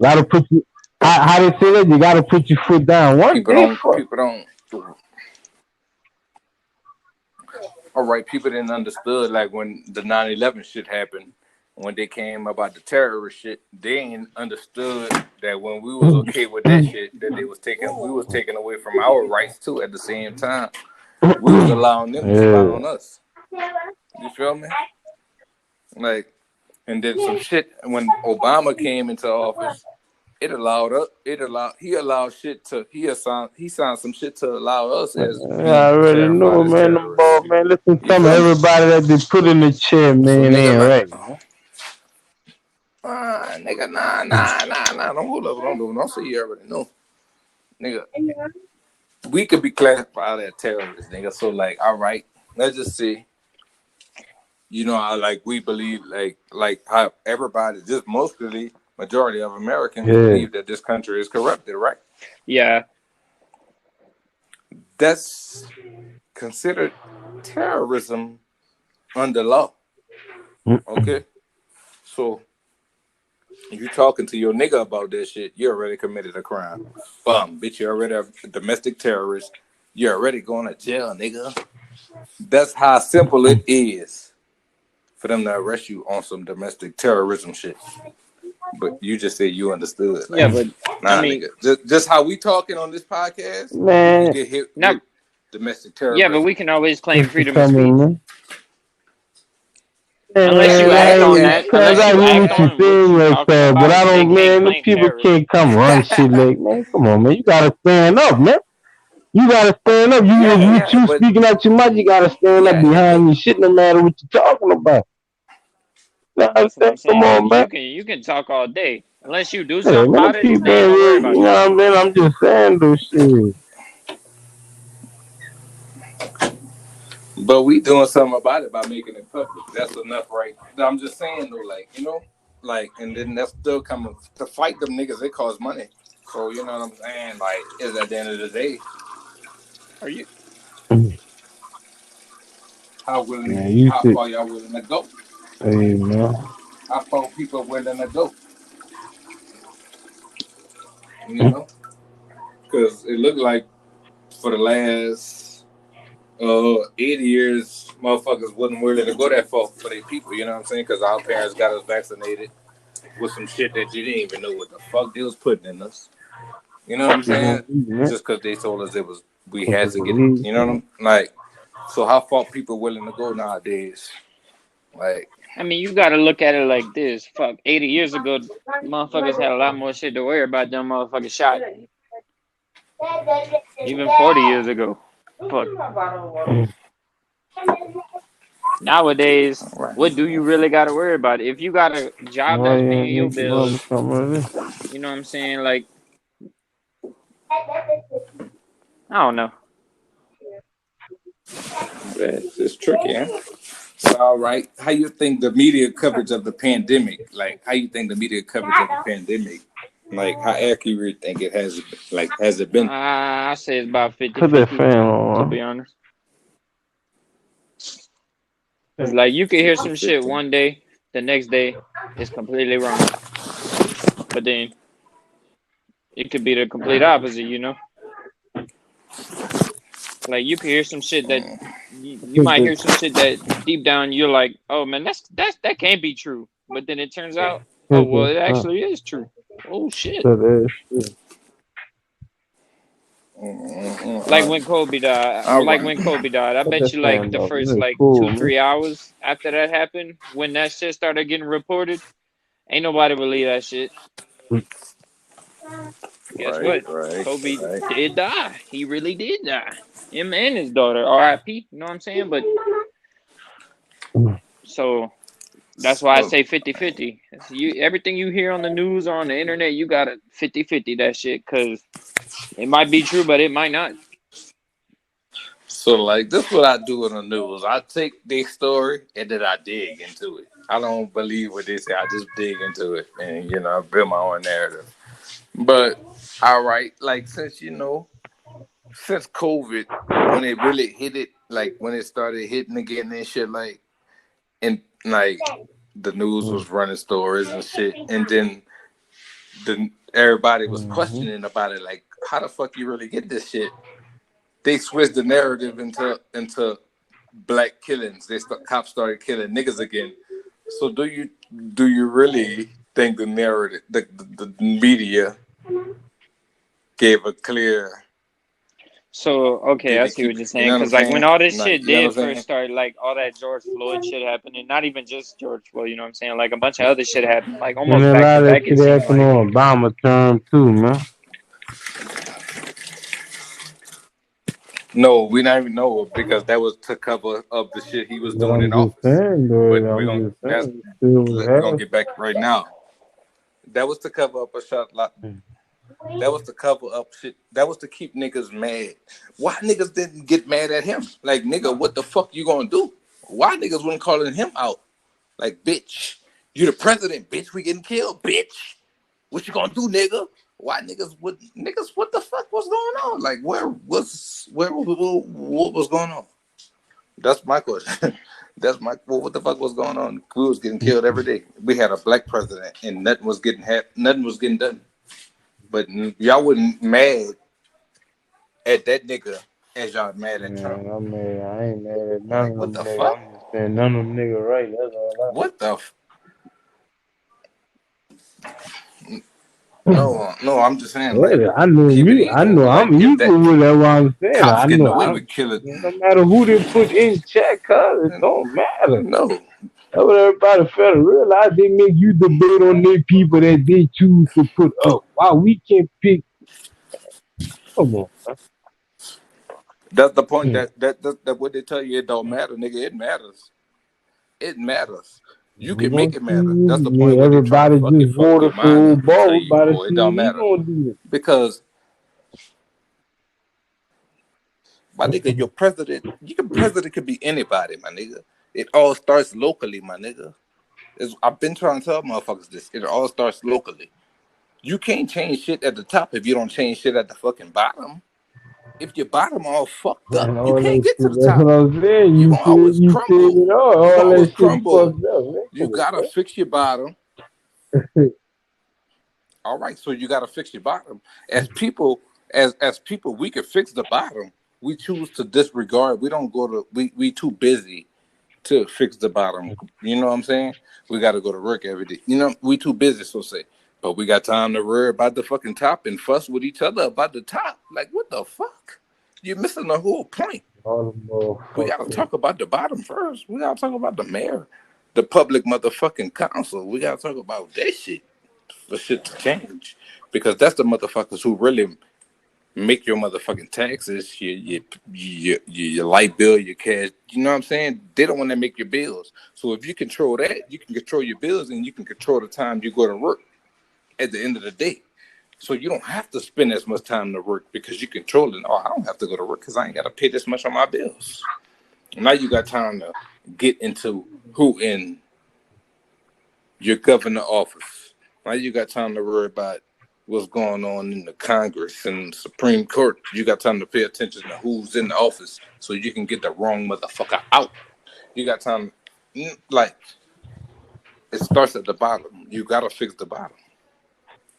Gotta put you. How they say that? You gotta put your foot down. People don't. All right, people didn't understood like when the 9/11 shit happened, when they came about the terrorist shit, they ain't understood that when we was okay with that shit, that we was taking away from our rights too. At the same time, we was allowing them to spy on us. You feel me? Like, and then some shit when Obama came into office. He signed some shit to allow us as. I already know, man. Man, listen to everybody that they put in the chair, man. Ain't right. Nigga, nah. Don't say you already know, nigga. We could be classified as terrorists, nigga. So like, all right, let's just see. You know how like we believe like how everybody just mostly. Majority of Americans believe that this country is corrupted, right? Yeah. That's considered terrorism under law. Okay? So, if you talking to your nigga about that shit, you already committed a crime. Bitch, you already a domestic terrorist. You're already going to jail, nigga. That's how simple it is for them to arrest you on some domestic terrorism shit. But you just said you understood. Like, yeah, but I mean, just how we talking on this podcast, man. You get hit with domestic terrorism. Yeah, but we can always claim freedom of speech. Unless you act on that. But I don't, man. The people can't come run shit like, man. Come on, man. You gotta stand up, man. You gotta stand up. You speaking out your mouth. You gotta stand up behind your shit, no matter what you're talking about. Come on, man. You can talk all day. Unless you do something about it, you know what I mean? I'm just saying those shit. But we doing something about it by making it public. That's enough, right? I'm just saying though, like, you know, like, and then that's still coming to fight them niggas. It costs money. So you know what I'm saying? Like, is at the end of the day, are you? How far y'all willing to go? Hey, man. How far people willing to go? You know, because it looked like for the last 80 years, motherfuckers wasn't willing to go that far for their people. You know what I'm saying? Because our parents got us vaccinated with some shit that you didn't even know what the fuck they was putting in us. You know what I'm saying? Just because they told us we had to get it. You know what I'm like? So how far people willing to go nowadays? Like, I mean, you gotta look at it like this. Fuck, 80 years ago, motherfuckers had a lot more shit to worry about than motherfuckers shot. Even 40 years ago. Fuck. Nowadays, Right. what do you really gotta worry about? If you got a job Why that's you ain't paying your make the mama bills, come over there? you know what I'm saying? Like, I don't know. It's tricky, huh? So, all right. How you think the media coverage of the pandemic, like, how you think the media coverage of the pandemic, like, how accurate you think it has, like, has it been? I say it's about Put that 50-50, fan to on. be honest. It's like you could hear some shit 50-50. one day, the next day it's completely wrong. But then it could be the complete opposite, you know? Like you could hear some shit that you might hear some shit that deep down you're like, oh man, that can't be true. But then it turns out, oh well, it actually is true. Oh shit! Like when Kobe died, All like right. when Kobe died, I Put bet that you like fan the off. first This is like cool, 2-3 hours after that happened, when that shit started getting reported, ain't nobody believe that shit. Guess what? Kobe Right. did die. He really did die. Him and his daughter, R.I.P. You know what I'm saying? But so that's why I So, say 50-50. Everything you hear on the news or on the internet, you got to 50-50 that shit, because it might be true, but it might not. so like, this is what I do in the news. I take their story and then I dig into it. I don't believe what they say. I just dig into it and, I build my own narrative. But, all right, like, since COVID, when it really hit it, like when it started hitting again and shit, like, and like the news was running stories and shit, and then everybody was questioning about it, like, how the fuck you really get this shit? They switched the narrative into black killings. Cops started killing niggas again. So do you really think the narrative, the media gave a clear? So, okay, Did I they see keep? what you're You saying. know what I'm Because, like, when saying? all this Like, shit you know did what I'm first saying? start, like, all that George Floyd shit happened, and not even just George Floyd, you know what I'm saying? Like, a bunch of other shit happened, like, And almost a back to lot of that back, shit it seemed happened like. on Obama term too, man. No, we not even know because that was to cover up the shit he was But doing I'm in just office. saying, But though, we're I'm gonna just saying, it still was we're gonna happening. get back right now. That was to cover up a shot lot. That was to cover up shit. That was to keep niggas mad. Why niggas didn't get mad at him? Like, nigga, what the fuck you gonna do? Why niggas wasn't calling him out? Like, bitch, you the president, bitch. We getting killed, bitch. What you gonna do, nigga? Why niggas? What the fuck was going on? Like, what was going on? That's my question. What the fuck was going on? We was getting killed every day. We had a black president, and nothing was getting done. But y'all wasn't mad at that nigga as y'all mad at Trump. Man, I ain't mad at none Like, of what them the niggas. fuck? I'm just saying none of them niggas right. That's all What the? No. I'm just saying, like, yeah, I know keep it you. I equal. know I'm Like, if that equal with that. What I'm saying, cops I getting know. away with killing, No matter who they put in check, cause it don't matter. no. That's what everybody fail to realize. They make you debate on their people that they choose to put up. Why we can't pick? Come on. That's the point. That what they tell you. It don't matter, nigga. It matters. It matters. You We can gonna make it see. matter. That's the point Yeah, where they try to everybody just fuck your voted mind for up and tell Obama. We you, about to oh, it see don't what he matter. gonna do. Because, my nigga, your president, president could be anybody, my nigga. It all starts locally, my nigga. I've been trying to tell motherfuckers this. It all starts locally. You can't change shit at the top if you don't change shit at the fucking bottom. If your bottom all fucked up, And you all can't that get to shit. the That's top. what I'm saying. You gonna always You said crumble. it all. You gonna All always that shit crumble. fucked up, man. You Come gotta fix your bottom. on, All right, so you gotta fix your bottom. As people, as people, we can fix the bottom. We choose to disregard. We don't go to. We too busy to fix the bottom. You know what I'm saying? We got to go to work every day. You know, we too busy, so say. But we got time to worry about the fucking top and fuss with each other about the top. Like, what the fuck? You're missing the whole point. all the We got to motherfuckers. talk about the bottom first. We got to talk about the mayor. the public motherfucking council. We gotta talk about that shit for shit to change, because that's the motherfuckers who really make your motherfucking taxes, your light bill, your cash. You know what I'm saying? They don't want to make your bills. So if you control that, you can control your bills and you can control the time you go to work at the end of the day. So you don't have to spend as much time to work because you control it. Oh, I don't have to go to work because I ain't got to pay this much on my bills. Now you got time to get into who in your governor office. Now you got time to worry about what's going on in the Congress and Supreme Court. You got time to pay attention to who's in the office so you can get the wrong motherfucker out. You got time, like, it starts at the bottom. You got to fix the bottom.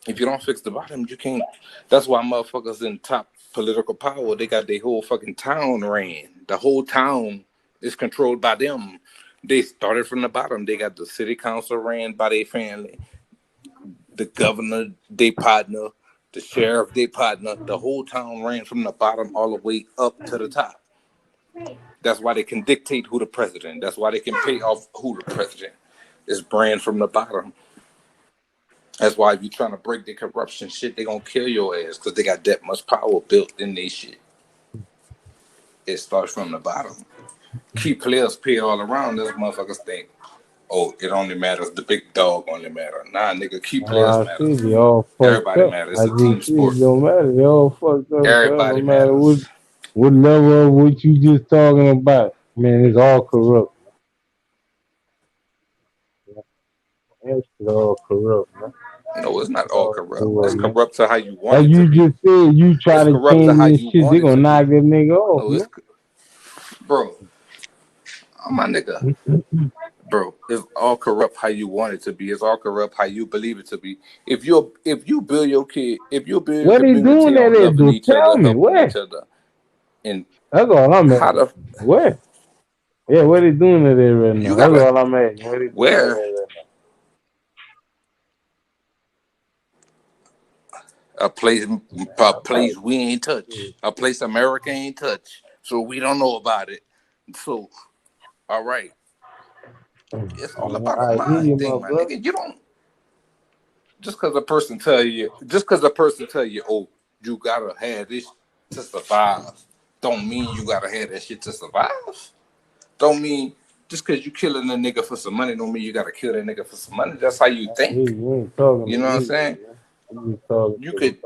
If you don't fix the bottom, you can't. That's why motherfuckers in top political power, they got their whole fucking town ran. The whole town is controlled by them. They started from the bottom. They got the city council ran by their family, the governor, their partner, the sheriff, their partner. The whole town ran from the bottom all the way up to the top. That's why they can dictate who the president. That's why they can pay off who the president is. Brand from the bottom. That's why if you're trying to break the corruption shit, they gonna kill your ass because they got that much power built in their shit. It starts from the bottom. Key players pay all around. Those motherfuckers think, oh, it only matters. The big dog only matter. Nah, nigga, key players matter. Everybody matters. It's a team sport. It don't matter. They all fucked up. Everybody no matter matters. what level of what you just talking about. Man, it's all corrupt. It's all corrupt, man. No, it's not all corrupt. It's corrupt to how you want it. Like you just said, you try to change this shit, they gonna knock that nigga off. No, bro, my nigga, bro, it's all corrupt how you want it to be. It's all corrupt how you believe it to be. If you build your kid, if you build what they doing that is, do tell me where. And that's all I'm at. Where? Yeah, what they doing that right now? That's all I'm at. Where? A place we ain't touch. A place America ain't touch. So we don't know about it. So, all right. It's all about a mind thing, my nigga. You don't just because a person tell you, oh, you gotta have this to survive, don't mean you gotta have that shit to survive. Don't mean just because you killing a nigga for some money, don't mean you gotta kill that nigga for some money. That's how you think. You know what I'm saying? You could,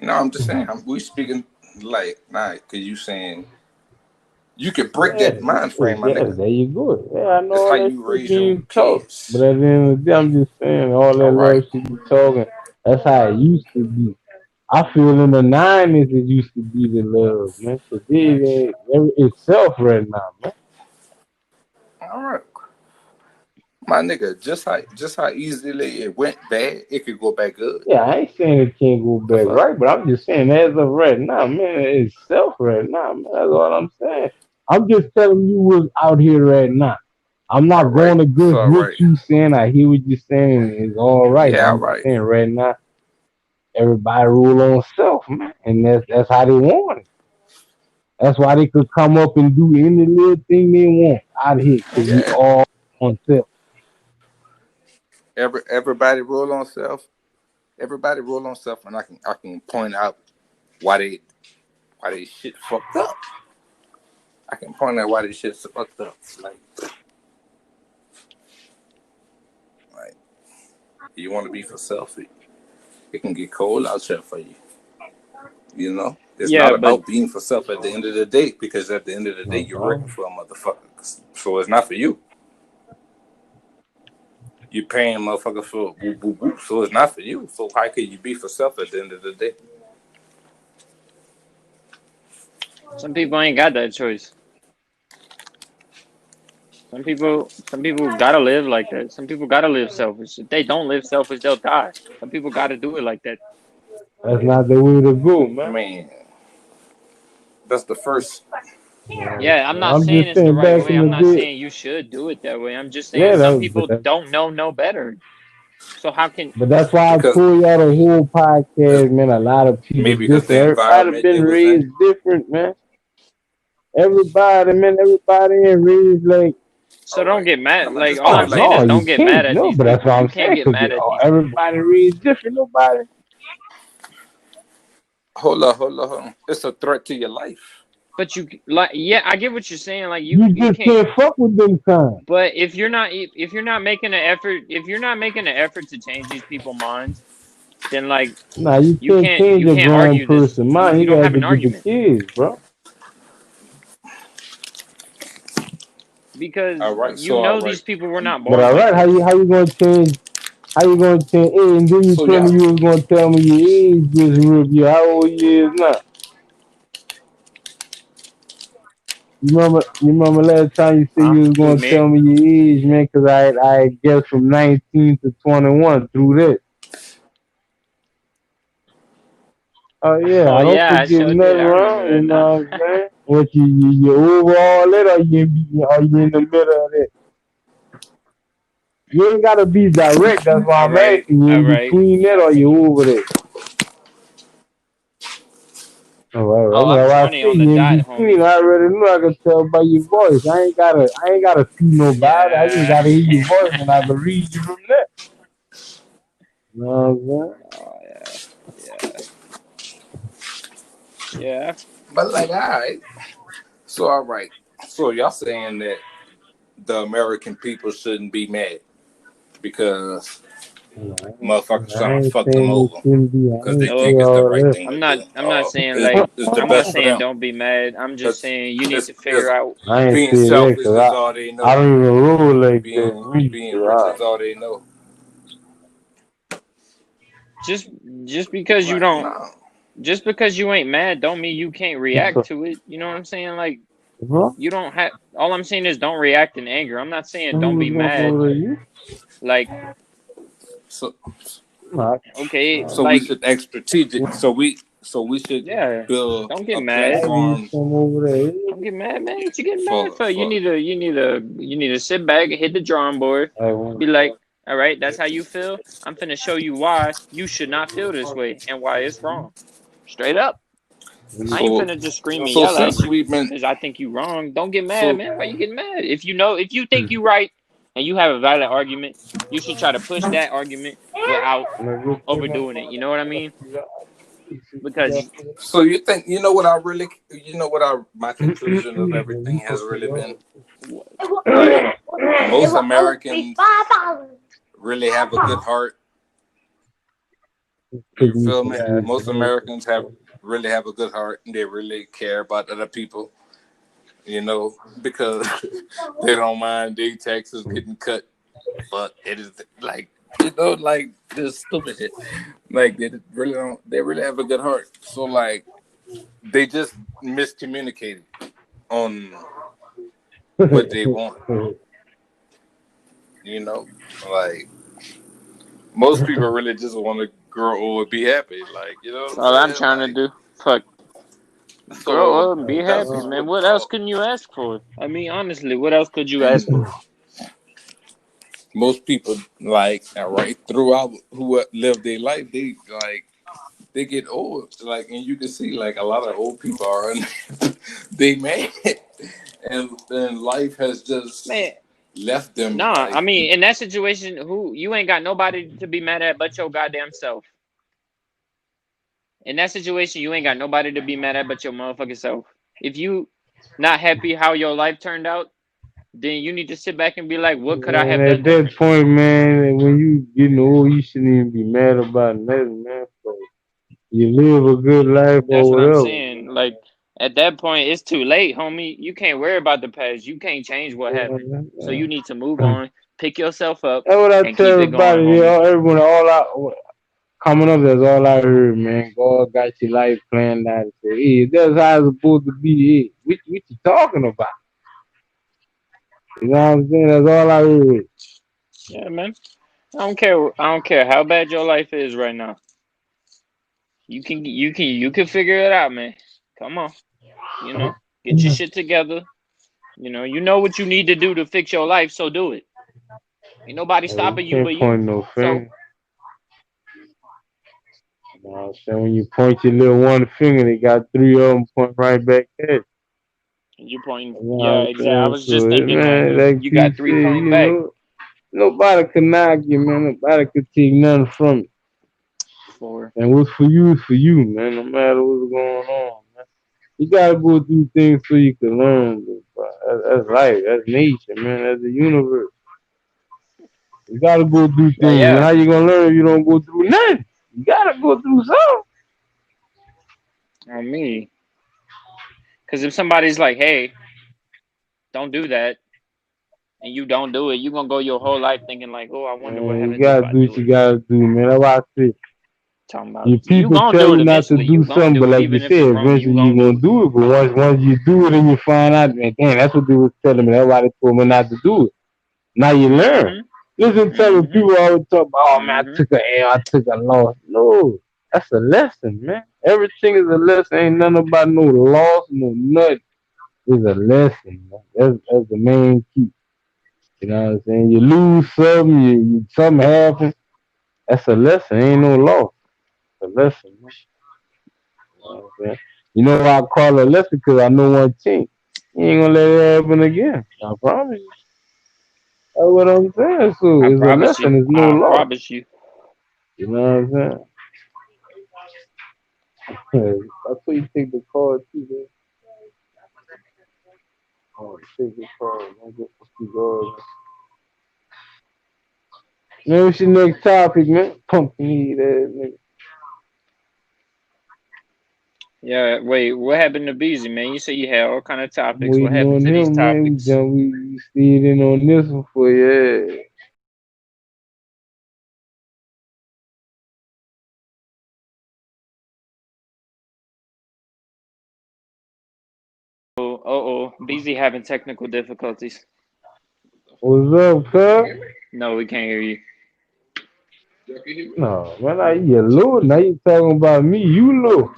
I'm just saying, we speaking like, nah, because you saying you could break that mind frame, my nigga. There you go. Yeah, I know. That's how you raise your kids. But at the end of the day, I'm just saying, all that love shit you talking, that's how it used to be. I feel in the 90s it used to be the love, man. Today, it's self right now, man. All right. My nigga, just how easily it went bad, it could go back good. Yeah, I ain't saying it can't go back right, but I'm just saying as of right now, man, it's self right now, man. That's all I'm saying. I'm just telling you what's out here right now. I'm not going against what you saying. I hear what you're saying. It's all right. Yeah, I'm saying right now, everybody rule on self, man, and that's how they want it. That's why they could come up and do any little thing they want out here because we all on self. Everybody rule on self. Everybody rule on self, and I can point out why they shit fucked up. I can point out why this shit's fucked up. Like you want to be for selfie, it can get cold out there for you. You know, it's not about being for self at the end of the day, because at the end of the day, you're working for a motherfucker. So it's not for you. You're paying motherfucker for woo, woo, woo, so it's not for you. So how could you be for self at the end of the day? Some people ain't got that choice. Some people gotta live like that. Some people gotta live selfish. If they don't live selfish, they'll die. Some people gotta do it like that. That's not the way to go, man. That's the first. Yeah, I'm not saying it's the right way. I'm not saying you should do it that way. I'm just saying some people don't know no better. So how can? But that's why I told y'all the whole podcast, man. A lot of people, maybe because everybody been raised different, man. everybody, man, everybody in raised like. So All don't right. get mad. I'm gonna Like just all put Oh I'm it like saying no, is this. you don't get mad can't. at No, these but that's people. what You I'm can't saying. get Cause mad at these people. everybody raised different. Nobody. Hold on. It's a threat to your life. But you like, yeah, I get what you're saying. Like You you just can't. can't fuck with them kind. But if you're not making an effort, if you're not making an effort to change these people's minds, then like Nah, you can't change you a can't grown argue this. person You mind. you You don't gotta have an get the argument kids, bro. because All right. you So all know right. these people were not But born all like right, this. how you gonna change? How you gonna change? Hey, and then you So told me yeah. you was gonna tell me your age just real you. How old you is now? You remember last time you said Huh? you was Who, gonna me? tell me your age, man? Cause I guess from 19 to 21 through this. Oh yeah, Oh I don't yeah, I forget sure did. nothing I wrong. remember You that now. know what I'm saying? What you over all that, or you in the middle of that? You ain't gotta be direct. That's why All I'm right, asking you. all In right. between that, or you over there? All right. I Oh, mean, I'm I 20 see on the you in dot, homie. between. I already knew I could tell by your voice. I ain't gotta see nobody. I just Yeah. gotta hear your voice, and I can read you from there. You know what Oh yeah, yeah, yeah. But like, all right. So all right. So y'all saying that the American people shouldn't be mad because I'm motherfuckers saying? I trying to ain't fuck them saying it over shouldn't be. I because they ain't No, say think it's the all right that. thing to I'm not. do. I'm not saying It's, like. it's the I'm not best for saying them. don't be mad. I'm just Because saying you need it's, to figure it's out. I ain't being say that selfish because is all they I know. don't even roll like Being that. Me, being rich so is all they know. Just just because you Like, don't. no. Just because you ain't mad, don't mean you can't react to it. You know what I'm saying? Like bro, you don't have. All I'm saying is don't react in anger. I'm not saying who don't was be going mad. over you? Like So Nah, okay, so we like should act strategic. So we should yeah. build Don't get a mad. I need platform some over there. Don't get mad, man. What you getting mad for for? for You need to sit back and hit the drawing board. I want Be like, all right, that's how you feel. I'm finna show you why you should not feel this way and why it's wrong. Straight up. I ain't so finna just scream and so yell since at you we've been because I think you wrong. Don't get mad, so man. Why you getting mad? If you think you right and you have a valid argument, you should try to push that argument without overdoing it. You know what I mean? Because so you think you know what my conclusion of everything has really been. Most Americans really have a good heart. You feel me? Most Americans really have a good heart and they really care about other people, because they don't mind their taxes getting cut. But it is like like this stupid shit. Like they really have a good heart. So like they just miscommunicated on what they want, you know? Like most people really just want to grow old and be happy. Like, you know what that's I'm all I'm saying? trying to Like do. Fuck. so Grow up and be that's happy, just man. what What else all can you ask for? I mean, honestly, what else could you ask and for? most people like right throughout who live their life, they get old, like, and you can see like a lot of old people are they mad, and life has just Man, left them nah, I like mean, in that situation, who you ain't got nobody to be mad at but your goddamn self. In that situation, you ain't got nobody to be mad at but your motherfucking self. If you not happy how your life turned out, then you need to sit back and be like, what could I And have at done that different? point, man, when you getting old, you shouldn't even be mad about nothing, man. So you live a good life That's or what I'm whatever. saying. Like at that point, it's too late, homie. You can't worry about the past. You can't change what happened. So you need to move on, pick yourself up, That's what I and tell keep it going, everybody. homie. Everyone, coming up, that's all I heard, man. God got your life planned out. So, hey, that's how it's supposed to be. Hey, what you talking about? You know what I'm saying? That's all I heard. Yeah, man. I don't care. I don't care how bad your life is right now. You can figure it out, man. Come on. You know, get your shit together. You know what you need to do to fix your life, so do it. Ain't nobody Hey, you stopping you can't but you. point no So finger. You know what I'm saying? When you point your little one finger, they got three of them point right back at you. You pointing? You know what Yeah, I'm exactly. I saying? was just So, thinking man, on like you you got said, 3 coming you back. know, nobody can knock you, man. Nobody can take nothing from you. 4. And what's for you is for you, man. No matter what's going on, man. You gotta go through things so you can learn. Bro. That's life. That's nature, man. That's the universe. You gotta go through Yeah, things. And yeah. how you gonna learn if you don't go through nothing? You gotta go through something. On me. Because if somebody's like, "Hey, don't do that," and you don't do it, you're gonna go your whole life thinking like, "Oh, I wonder what Man, you happens if gotta I do what do you it." gotta do, man. That's why I say Talking about your you people gonna tell do you it not to eventually. You do gonna something, but do it, like you even if said, it's wrong. You eventually you're gonna gonna do it. do it. But once you do it and you find out, man, damn, that's what they was telling me. That's why they told me not to do it. Now you learn. Mhm. Listen to the Mhm. people always talk about, oh man, I Mhm. took a L, I took a loss. No, that's a lesson, man. Everything is a lesson. Ain't nothing about no loss, no nothing. It's a lesson, man. That's the main key. You know what I'm saying? You lose something, something happens. That's a lesson. Ain't no loss. It's a lesson, man. You know what I'm saying? You know why I call it a lesson? Because I know one thing. You ain't gonna let it happen again. I promise you. That's what I'm saying. So I it's a promise you. lesson. It's no I loss. promise you. You know what I'm saying? That's why you take the card too, man. Oh, take the card. Don't get $50. Man, what's your next topic, man? Pumpkin head ass nigga. Yeah. Wait. What happened to Beezy, man? You said you had all kind of I'm topics. What waiting happened on to these him, man. We topics? done. We stayed in on this one for you. Oh. Beezy having technical difficulties. What's up, cuz? No, we can't hear you. No, man, I you low. Now you talking about me. You low.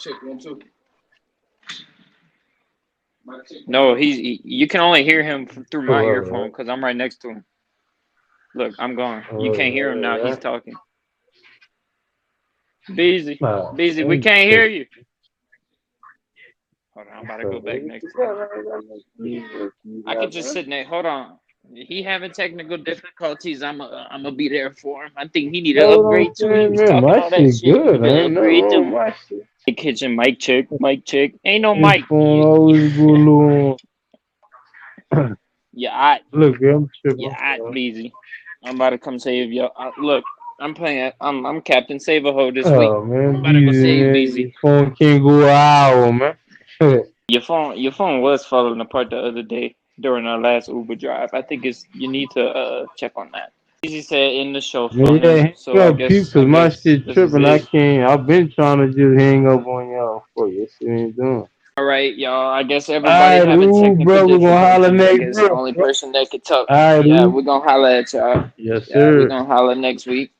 No, you can only hear him through Oh, my all earphone right. because I'm right next to him. Look, I'm gone. You All can't hear him now. He's right. talking. Beezy, Nah, Beezy, we I'm can't hear tripping. you. Hold on, I'm about to So, go back next to him. I could just sit there. Hold on. He having technical difficulties. I'm gonna be there for him. I think he need That's to what I'm upgrade too. He saying, was man. talking My all that shit shit. He need good. to Ain't nothing upgrade wrong too. with my shit. The kitchen mic check, mic check. Ain't no This mic. phone always go low. Yeah, I Look, I'm tripping. yeah, I Beezy. I'm about to come save you. Look, I'm playing. I'm Captain Save a Ho this week. Oh man, I'm about to go busy save man. Your Beezy. phone can't go an hour, man. Your phone was falling apart the other day during our last Uber drive. I think you need to check on that. Easy said in the show Man, phone, yeah, so hang up, peep, I cause my guess shit this is tripping. I it. can't. I've been trying to just hang up on y'all for you. Shit ain't doing. All right, y'all. I guess everybody Alright, having ooh, technical bro, we gonna holler difficulties. I next, guess the bro. only person that could talk. Alright, Yeah, ooh. we're gonna holler at y'all. Yes, Yeah, we're sir. gonna holler next week.